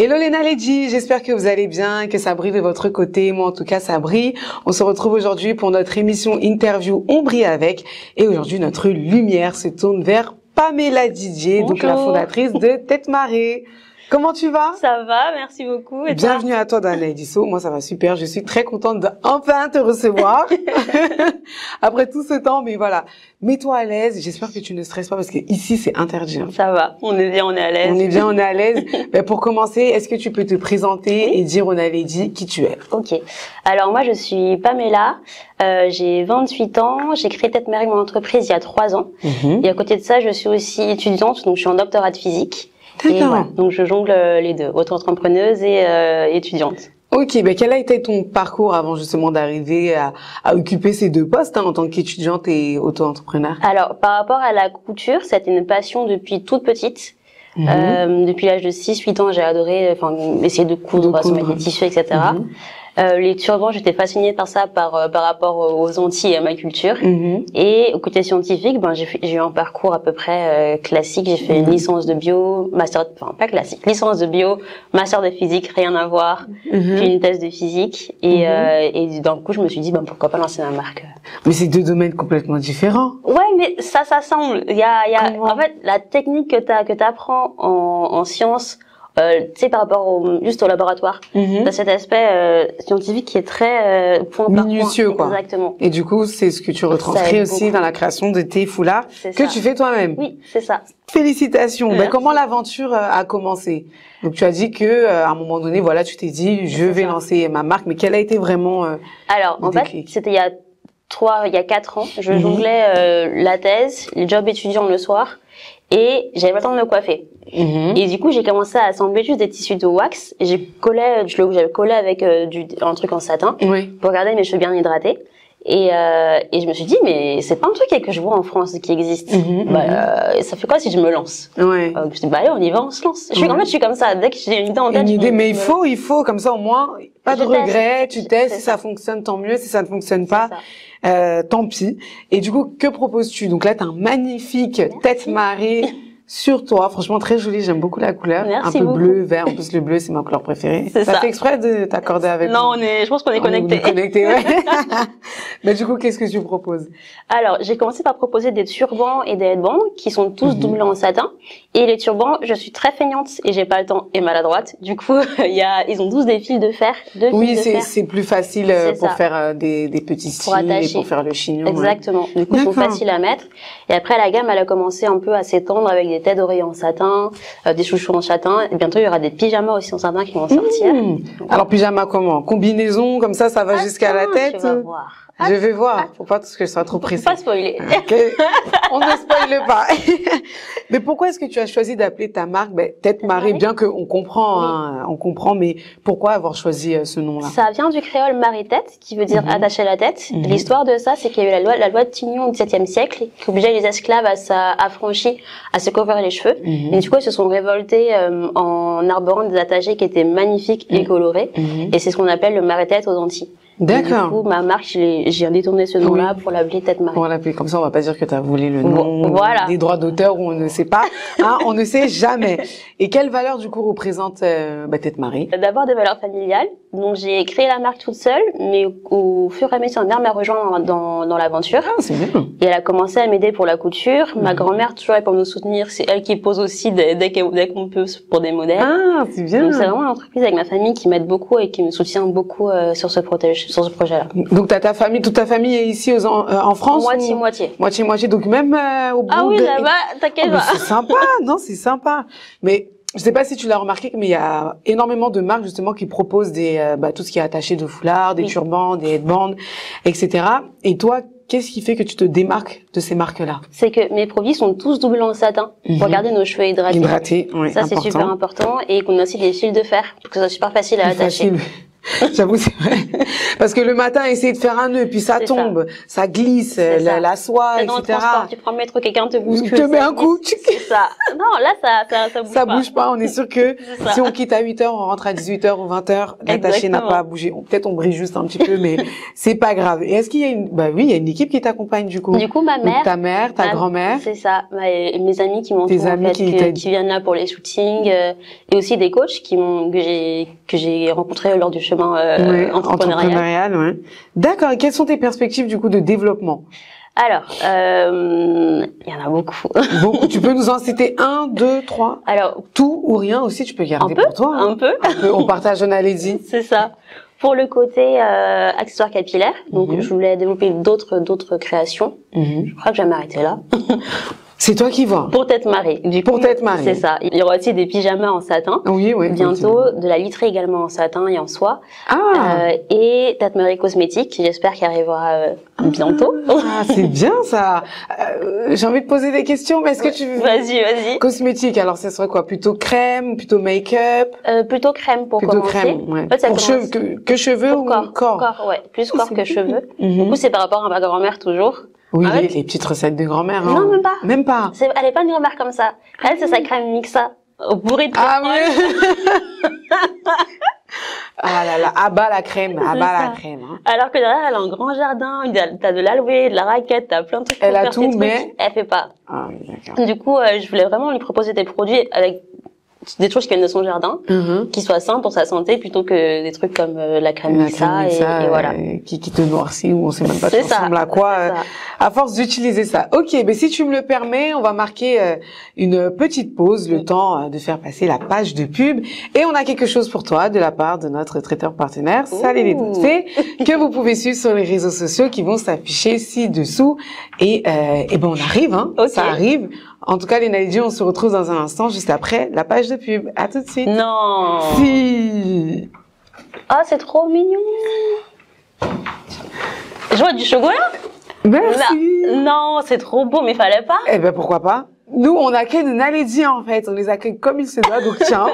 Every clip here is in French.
Hello Léna Ledji, j'espère que vous allez bien, que ça brille de votre côté. Moi en tout cas ça brille. On se retrouve aujourd'hui pour notre émission interview On brille avec. Et aujourd'hui notre lumière se tourne vers Pamela Didier, Bonjour. donc la fondatrice de Tête Marée. Comment tu vas? Ça va, merci beaucoup. Et bienvenue à toi dans Edisso. Moi ça va super, je suis très contente d'enfin te recevoir. Après tout ce temps, mais voilà. Mets-toi à l'aise, j'espère que tu ne stresses pas parce que ici c'est interdit. Ça va, on est bien, on est à l'aise. On est bien, on est à l'aise. Ben, pour commencer, est-ce que tu peux te présenter et dire aux Naledi qui tu es? Ok. Alors moi je suis Pamela, j'ai 28 ans, j'ai créé Tête Marée, mon entreprise, il y a 3 ans. Et à côté de ça, je suis aussi étudiante, donc je suis en doctorat de physique. Et voilà, donc je jongle les deux, auto-entrepreneuse et étudiante. Ok, ben quel a été ton parcours avant justement d'arriver à occuper ces deux postes en tant qu'étudiante et auto-entrepreneur? Alors par rapport à la couture, c'était une passion depuis toute petite. Depuis l'âge de 6-8 ans, j'ai adoré essayer de coudre, se mettre des tissus, etc. Les turbans, j'étais fascinée par ça par rapport aux Antilles et à ma culture. Et au côté scientifique, j'ai eu un parcours à peu près classique. J'ai fait une licence de bio, master, enfin pas classique, licence de bio, master de physique, rien à voir. Puis une thèse de physique. Et d'un coup, je me suis dit, pourquoi pas lancer ma marque. Mais c'est deux domaines complètement différents. Ouais, mais ça s'assemble. En fait, la technique que t'apprends en sciences, tu sais, par rapport juste au laboratoire, t'as cet aspect scientifique qui est très point par minutieux, point. Quoi. Exactement. Et du coup, c'est ce que tu retranscris aussi dans la création de tes foulards que tu fais toi-même. Oui, c'est ça. Félicitations. Ben, comment l'aventure a commencé? Donc tu as dit que à un moment donné, voilà, tu t'es dit, je vais lancer ma marque, mais quel a été vraiment Alors, en fait, c'était il y a 4 ans. Je jonglais la thèse, le job étudiant le soir. Et j'avais pas le temps de me coiffer. Et du coup, j'ai commencé à assembler juste des tissus de wax. Et j'avais collé avec un truc en satin pour garder mes cheveux bien hydratés. Et je me suis dit, mais c'est pas un truc que je vois en France qui existe. Ça fait quoi si je me lance? Je me suis dit, allez, on y va, on se lance. En fait, je suis comme ça. Dès que j'ai une idée en tête, mais il faut, comme ça au moins, pas de regret, tu testes, si ça fonctionne, tant mieux, si ça ne fonctionne pas, tant pis. Et du coup, que proposes-tu? Donc là, t'as un magnifique Tête Marée sur toi, franchement très joli, j'aime beaucoup la couleur. Merci un peu beaucoup. Bleu, vert, en plus le bleu c'est ma couleur préférée. C'est ça. Fait exprès de t'accorder avec moi? Non, je pense qu'on est connectés. On est connectés, ouais. Mais du coup, qu'est-ce que tu proposes? Alors, j'ai commencé par proposer des turbans et des headbands qui sont tous doublés en satin. Et les turbans, je suis très feignante et j'ai pas le temps et maladroite. Du coup, ils ont tous des fils de fer. C'est plus facile pour faire des petits styles et pour faire le chignon. Exactement. Du coup, ils sont faciles à mettre. Et après, la gamme, elle a commencé un peu à s'étendre avec des têtes d'oreiller en satin, des chouchous en satin. Et bientôt, il y aura des pyjamas aussi en satin qui vont sortir. Alors, pyjama comment? Combinaison, comme ça va jusqu'à la tête? Tu vas voir. Je vais voir. Faut pas que je sois trop pressée. Faut pas spoiler. Okay. On ne spoile pas. Mais pourquoi est-ce que tu as choisi d'appeler ta marque Tête Marée, bien qu'on comprend, on comprend, mais pourquoi avoir choisi ce nom-là? Ça vient du créole marée-tête, qui veut dire attacher la tête. L'histoire de ça, c'est qu'il y a eu la loi de Tignon au XVIIe siècle, qui obligeait les esclaves affranchis à se couvrir les cheveux. Et du coup, ils se sont révoltés en arborant des attachés qui étaient magnifiques et colorés. Et c'est ce qu'on appelle le marée-tête aux Antilles. D'accord. Du coup, ma marque, j'ai détourné ce nom-là pour l'appeler Tête Marée. Pour l'appeler comme ça, on va pas dire que tu as volé le nom, des droits d'auteur, ou on ne sait pas, on ne sait jamais. Et quelle valeur du coup représente Tête Marée? D'abord des valeurs familiales. Donc j'ai créé la marque toute seule, mais au fur et à mesure, ma mère m'a rejoint dans l'aventure. Ah, c'est bien. Et elle a commencé à m'aider pour la couture. Ma grand-mère, toujours là pour nous soutenir. C'est elle qui pose aussi dès qu'on peut pour des modèles. Ah, c'est bien. Donc c'est vraiment une entreprise avec ma famille qui m'aide beaucoup et qui me soutient beaucoup sur ce projet-là. Donc toute ta famille est ici en France? Moitié-moitié. Moitié-moitié. Donc même au bout Ah oui, là-bas, t'inquiète pas. C'est sympa. Non, c'est sympa. Mais je sais pas si tu l'as remarqué, mais il y a énormément de marques justement qui proposent tout ce qui est attaché de foulards, des turbans, des headbands, etc. Et toi, qu'est-ce qui fait que tu te démarques de ces marques-là? C'est que mes produits sont tous doublés en satin pour garder nos cheveux hydratés. Oui, ça, c'est super important. Et qu'on a aussi des fils de fer pour que ça soit super facile à attacher. J'avoue, c'est vrai. Parce que le matin, essayer de faire un nœud, puis ça tombe, ça glisse, la soie, dans etc. le transport, tu prends le métro, quelqu'un te bouscule. Te met un coup. C'est ça. Non, là, ça bouge Ça pas. bouge pas. On est sûr que si on quitte à 8h, on rentre à 18h ou 20h, l'attaché n'a pas bougé. Peut-être on brille juste un petit peu, mais c'est pas grave. Et est-ce qu'il y a bah oui, il y a une équipe qui t'accompagne du coup. Du coup, ma mère. Donc, ta mère, ta grand-mère. C'est ça. Mes amis qui m'entourent, en fait, qui viennent là pour les shootings, et aussi des coachs que j'ai rencontrés lors du chemin, entrepreneurial. Ouais. D'accord. Et quelles sont tes perspectives du coup de développement? Alors, il y en a beaucoup. Beaucoup. Tu peux nous en citer 1, 2, 3? Alors, tout ou rien aussi, tu peux garder pour toi. Un peu. On partage un allez-y. C'est ça. Pour le côté accessoires capillaires, donc je voulais développer d'autres créations. Je crois que je vais m'arrêter là. C'est toi qui vois. Pour Tête Marée. Pour Tête Marée. C'est ça. Il y aura aussi des pyjamas en satin. Oui. Bientôt, de la literie également en satin et en soie. Et Tête Marée cosmétique, j'espère qu'il arrivera bientôt. C'est bien ça. J'ai envie de poser des questions, mais est-ce que tu veux... Vas-y. Cosmétique, alors ce serait quoi? Plutôt crème, plutôt make-up? Plutôt crème pour commencer. Crème, ouais. En fait, pour cheveux, que cheveux ou corps? Corps, ouais. Plus corps que cheveux. Du coup, c'est par rapport à ma grand-mère toujours. Oui, les petites recettes de grand-mère. Non, même pas. Même pas. Elle est pas une grand-mère comme ça. Elle, c'est sa crème mixa, bourrée de pétrole. Ah là là, abat la crème, la crème. Hein. Alors que derrière, elle a un grand jardin, t'as de l'aloe, de la raquette, t'as plein de trucs. Elle a tout, mais elle fait pas. Ah oui, d'accord. Du coup, je voulais vraiment lui proposer des produits avec des choses qui viennent de son jardin, qui soient sains pour sa santé, plutôt que des trucs comme la crème mixa et voilà. Qui te noircit ou on sait même pas ça ressemble à quoi. À force d'utiliser ça. Ok, mais si tu me le permets, on va marquer une petite pause, le temps de faire passer la page de pub, et on a quelque chose pour toi de la part de notre traiteur partenaire, Salé les Doigts de Fée, que vous pouvez suivre sur les réseaux sociaux qui vont s'afficher ci-dessous. Et ben on arrive, hein. Ça arrive. En tout cas, les Naledi, on se retrouve dans un instant, juste après la page de pub. À tout de suite. Non. Si. Ah, c'est trop mignon. Je vois du chocolat. Merci. Non, c'est trop beau, mais fallait pas. Eh ben, pourquoi pas? Nous, on accueille nos Naledi, en fait. On les accueille comme il se doit. Donc, tiens,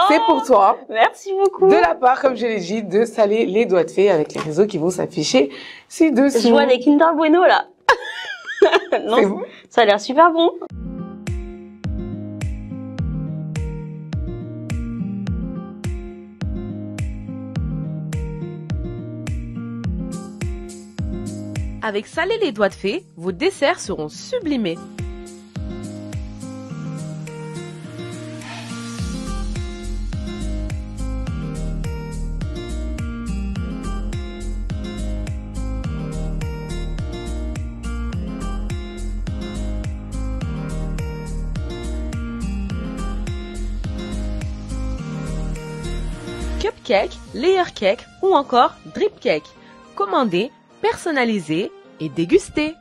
c'est pour toi. Merci beaucoup. De la part, comme je l'ai dit, de Salé les Doigts de Fée avec les réseaux qui vont s'afficher ci-dessous. Je vois des Kinder Bueno, là. Non, ça a l'air super bon. Avec Salé les Doigts de Fée, vos desserts seront sublimés. Cupcake, layer cake ou encore drip cake. Commandez, personnalisez et dégustez.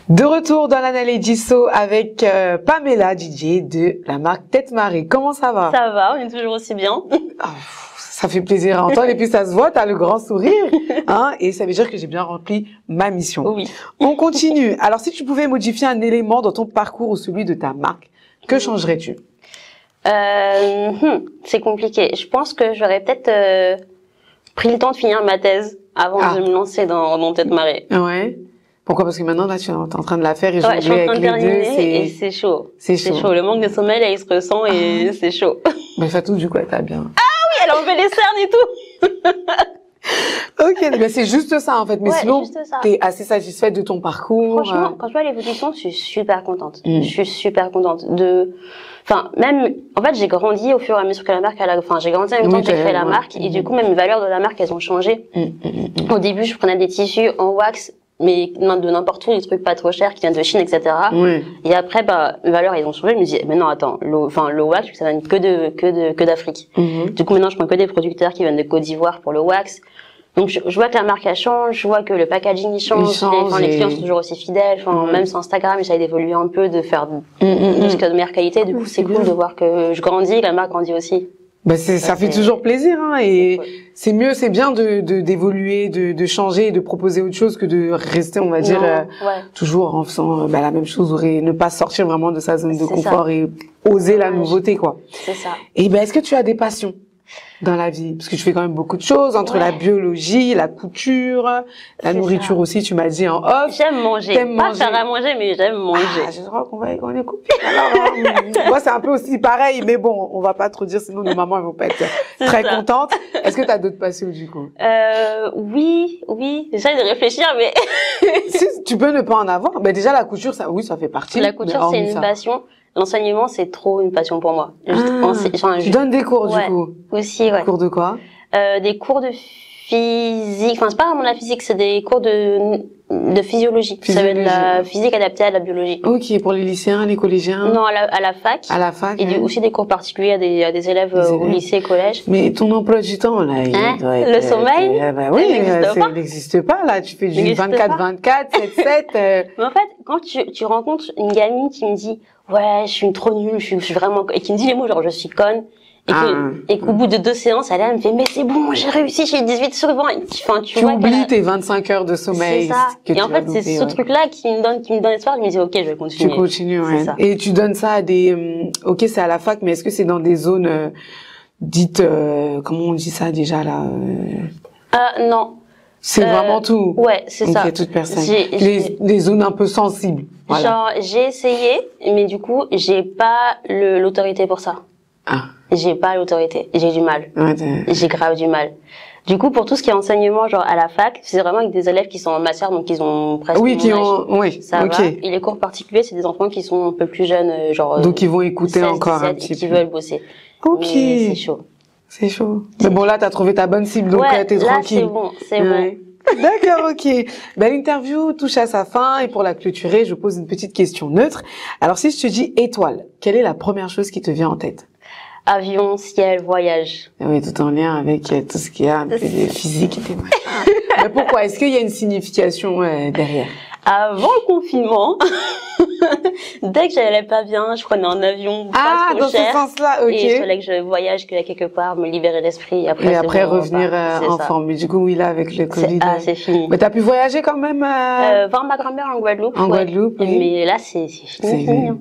De retour dans la Naledi Show avec Pamela, DJ de la marque Tête Marée. Comment ça va? Ça va, on est toujours aussi bien. Ça fait plaisir à entendre et puis ça se voit, t'as le grand sourire, hein, et ça veut dire que j'ai bien rempli ma mission. Oui. On continue. Alors, si tu pouvais modifier un élément dans ton parcours ou celui de ta marque, que changerais-tu? C'est compliqué. Je pense que j'aurais peut-être pris le temps de finir ma thèse avant de me lancer dans Tête Marée. Ouais. Pourquoi? Parce que maintenant, là, tu es en train de la faire et je suis en train de terminer et c'est chaud. C'est chaud. Le manque de sommeil, là, il se ressent et c'est chaud. Mais Fatou, du coup, t'as bien. Ah oui, elle a enlevé les cernes et tout. Ok, mais c'est juste ça, en fait. Mais sinon, t'es assez satisfaite de ton parcours. Franchement, quand je vois l'évolution, je suis super contente. Je suis super contente enfin, même, en fait, j'ai grandi au fur et à mesure que la marque, j'ai grandi en même temps que j'ai créé la marque, et du coup, même les valeurs de la marque, elles ont changé. Au début, je prenais des tissus en wax mais de n'importe où, des trucs pas trop chers qui viennent de Chine, etc. Ouais. Et après, bah, les valeurs, ils ont changé. Je me dis, mais non, attends, le wax, ça vient que d'Afrique. Du coup, maintenant, je prends que des producteurs qui viennent de Côte d'Ivoire pour le wax. Donc, je vois que la marque, elle change, je vois que le packaging, il change, les clients sont toujours aussi fidèles. Même sur Instagram, j'essaie d'évoluer un peu, de faire de meilleure qualité. Du coup, c'est cool de voir que je grandis, que la marque grandit aussi. Bah ça fait toujours plaisir, hein, et c'est mieux, c'est bien d'évoluer, de changer, de proposer autre chose que de rester, on va dire, toujours en faisant la même chose, ne pas sortir vraiment de sa zone de confort et oser la nouveauté, quoi. C'est ça. Et est-ce que tu as des passions dans la vie? Parce que tu fais quand même beaucoup de choses, entre la biologie, la couture, la nourriture aussi, tu m'as dit en off. J'aime manger. Pas faire à manger, mais j'aime manger. Je crois qu'on est copines. Alors, moi, c'est un peu aussi pareil, mais bon, on va pas trop dire, sinon nos mamans, elles vont pas être très contentes. Est-ce que tu as d'autres passions, du coup? Oui. J'essaie de réfléchir, mais... Si, tu peux ne pas en avoir. Ben, déjà, la couture, ça fait partie. La couture, c'est une passion. L'enseignement, c'est trop une passion pour moi. Tu donnes des cours, du coup? Aussi, ouais. Cours de quoi? Des cours de physique. Enfin, c'est pas vraiment la physique, c'est des cours de physiologie. Ça va être de la physique adaptée à la biologie. Ok, pour les lycéens, les collégiens? Non, à la fac. À la fac. Et aussi des cours particuliers à des élèves au lycée, collège. Mais ton emploi du temps, là, il doit être... Le sommeil? Bah oui, il n'existe pas, là. Tu fais du 24-24, 7-7. Mais en fait, quand tu rencontres une gamine qui me dit, ouais, je suis trop nulle, je suis vraiment, et qui me dit les mots genre, je suis conne, et qu'au bout de 2 séances, elle me fait, mais c'est bon, j'ai réussi, j'ai 18 sur 20. Enfin, tu vois oublies tes 25 heures de sommeil. C'est ça. Et en fait, c'est ce truc-là qui me donne espoir. Je me dis, ok, je vais continuer. Tu continues, ouais. Et tu donnes ça à des, ok, c'est à la fac, mais est-ce que c'est dans des zones, dites, comment on dit ça déjà, là? Non. C'est vraiment tout. Ouais, c'est ça. Ok, toute personne. Les zones un peu sensibles. Voilà. Genre, j'ai essayé, mais du coup, j'ai pas l'autorité pour ça. J'ai pas l'autorité. J'ai du mal. J'ai grave du mal. Du coup, pour tout ce qui est enseignement, genre à la fac, c'est vraiment avec des élèves qui sont en master, donc ils ont presque mon âge. Ça va. Et les cours particuliers, c'est des enfants qui sont un peu plus jeunes, genre. Donc ils vont écouter 16, encore 17, un petit peu. Qui veulent bosser. Ok. Mais c'est chaud. C'est chaud. Mais bon, là, t'as trouvé ta bonne cible, donc t'es tranquille. C'est bon, c'est bon. D'accord, ok. L'interview touche à sa fin et pour la clôturer, je pose une petite question neutre. Alors, si je te dis étoile, quelle est la première chose qui te vient en tête? Avion, ciel, voyage. Oui, tout en lien avec tout ce qu'il y a un peu de physique et tout. Mais pourquoi? Est-ce qu'il y a une signification derrière? Avant le confinement, dès que j'allais pas bien, je prenais un avion pas trop dans cher. ce sens-là, ok. Et il fallait que je voyage quelque part, me libérer l'esprit. Et après revenir en forme. Mais du coup, oui, là, avec le Covid. C'est fini. Mais t'as pu voyager quand même voir ma grand-mère en Guadeloupe. En Guadeloupe, oui. Mais là, c'est fini.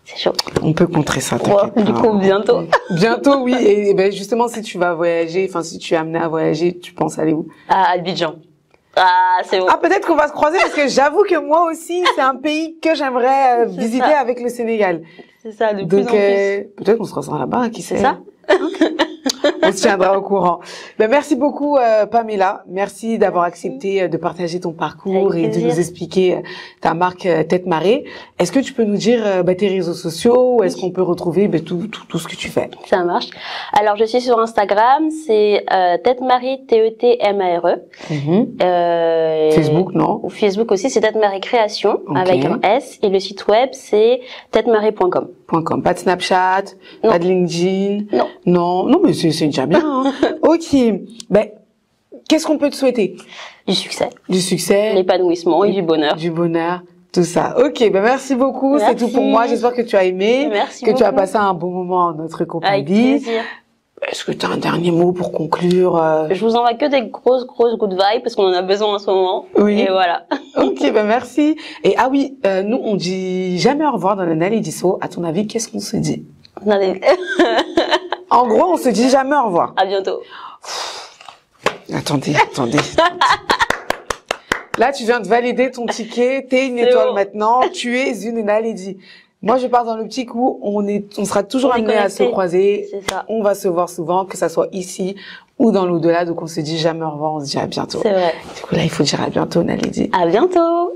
C'est chaud. On peut contrer ça, du coup, bientôt. Bientôt, oui. Et ben, justement, si tu vas voyager, enfin, si tu es amené à voyager, tu penses aller où? À Abidjan. C'est bon. Peut-être qu'on va se croiser parce que j'avoue que moi aussi, c'est un pays que j'aimerais visiter avec le Sénégal. C'est ça, de plus en plus. Peut-être qu'on se retrouvera là-bas, qui sait. C'est ça. On se tiendra au courant. Merci beaucoup, Pamela. Merci d'avoir accepté de partager ton parcours et de nous expliquer ta marque Tête Marée. Est-ce que tu peux nous dire tes réseaux sociaux ou est-ce qu'on peut retrouver tout ce que tu fais? Ça marche. Alors, je suis sur Instagram, c'est Tête Marée, TETMARE. Facebook, non? Ou Facebook aussi, c'est Tête Marée Création avec un S. Et le site web, c'est têtemarée.com. Pas de Snapchat, pas de LinkedIn. Non, mais c'est déjà bien. Hein. Ok. Qu'est-ce qu'on peut te souhaiter? Du succès. Du succès. L'épanouissement et du bonheur. Du bonheur. Tout ça. Ok, merci beaucoup. C'est tout pour moi. J'espère que tu as aimé. Merci que beaucoup. tu as passé un bon moment en notre compagnie. Avec plaisir. Est-ce que tu as un dernier mot pour conclure? Je vous envoie que des grosses good vibes parce qu'on en a besoin en ce moment. Oui. Et voilà. Ok, merci. Et nous, on dit jamais au revoir dans le Naledi Show. À ton avis, qu'est-ce qu'on se dit? En gros, on se dit jamais au revoir. À bientôt. Attendez. Là, tu viens de valider ton ticket. T'es une étoile maintenant. Tu es une Naledi. Moi, je pars dans l'optique où on sera toujours amené à se croiser. C'est ça. On va se voir souvent, que ça soit ici ou dans l'au-delà. Donc, on se dit jamais au revoir, on se dit à bientôt. C'est vrai. Du coup, là, il faut dire à bientôt, Naledi. À bientôt.